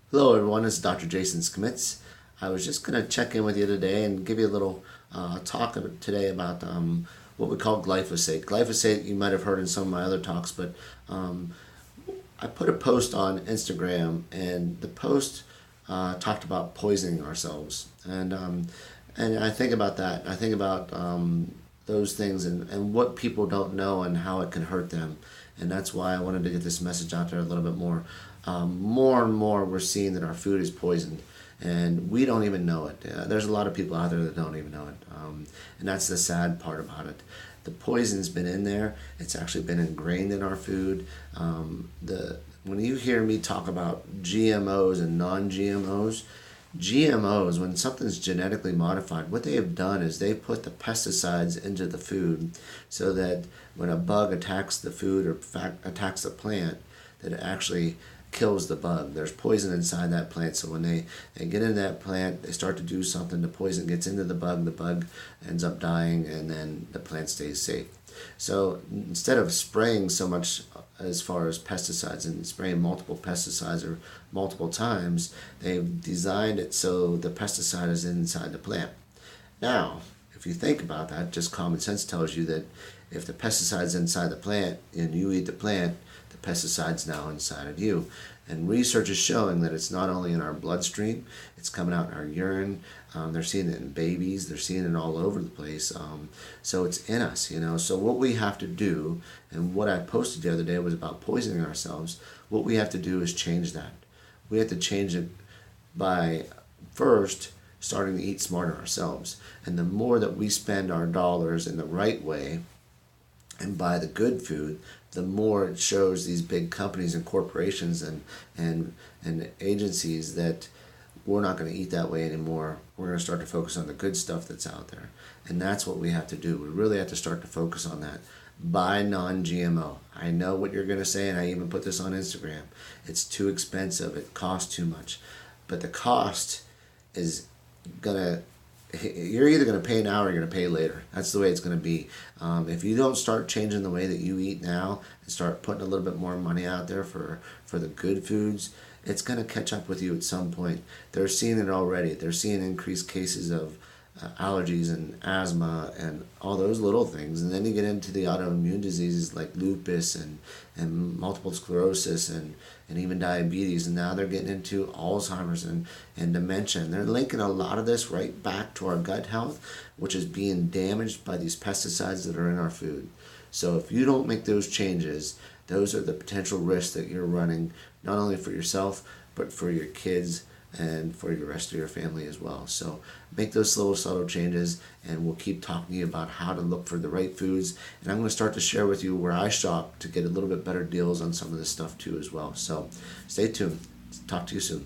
Hello everyone, this is Dr. Jason Schmitz. I was just going to check in with you today and give you a little today about what we call glyphosate. Glyphosate, you might have heard in some of my other talks, but um, I put a post on Instagram, and the post talked about poisoning ourselves. And I think about that. I think about those things and what people don't know and how it can hurt them. And that's why I wanted to get this message out there a little bit more. More and more, we're seeing that our food is poisoned, and we don't even know it. There's a lot of people out there that don't even know it, and that's the sad part about it. The poison's been in there. It's actually been ingrained in our food. When you hear me talk about GMOs and non-GMOs, GMOs, when something's genetically modified, what they have done is they put the pesticides into the food so that when a bug attacks the food or attacks the plant, that it actually kills the bug. There's poison inside that plant, so when they get into that plant, they start to do something, the poison gets into the bug ends up dying, and then the plant stays safe. So instead of spraying so much as far as pesticides and spraying multiple pesticides or multiple times, they've designed it so the pesticide is inside the plant. Now, if you think about that, just common sense tells you that if the pesticide's inside the plant and you eat the plant, the pesticide's now inside of you. And research is showing that it's not only in our bloodstream, it's coming out in our urine. They're seeing it in babies. They're seeing it all over the place. So it's in us, you know. So what we have to do, and what I posted the other day was about poisoning ourselves. What we have to do is change that. We have to change it by first starting to eat smarter ourselves. And the more that we spend our dollars in the right way and buy the good food, the more it shows these big companies and corporations and agencies that we're not going to eat that way anymore. We're going to start to focus on the good stuff that's out there. And that's what we have to do. We really have to start to focus on that. Buy non-GMO. I know what you're going to say, and I even put this on Instagram. It's too expensive. It costs too much. But the cost is going to, you're either going to pay now or you're going to pay later. That's the way it's going to be. If you don't start changing the way that you eat now and start putting a little bit more money out there for the good foods, it's going to catch up with you at some point. They're seeing it already. They're seeing increased cases of allergies and asthma and all those little things. And then you get into the autoimmune diseases like lupus and multiple sclerosis and even diabetes. And now they're getting into Alzheimer's and dementia. And they're linking a lot of this right back to our gut health, which is being damaged by these pesticides that are in our food. So if you don't make those changes, those are the potential risks that you're running, not only for yourself, but for your kids and for the rest of your family as well. So make those little subtle changes, and we'll keep talking to you about how to look for the right foods. And I'm going to start to share with you where I shop to get a little bit better deals on some of this stuff too as well. So stay tuned. Talk to you soon.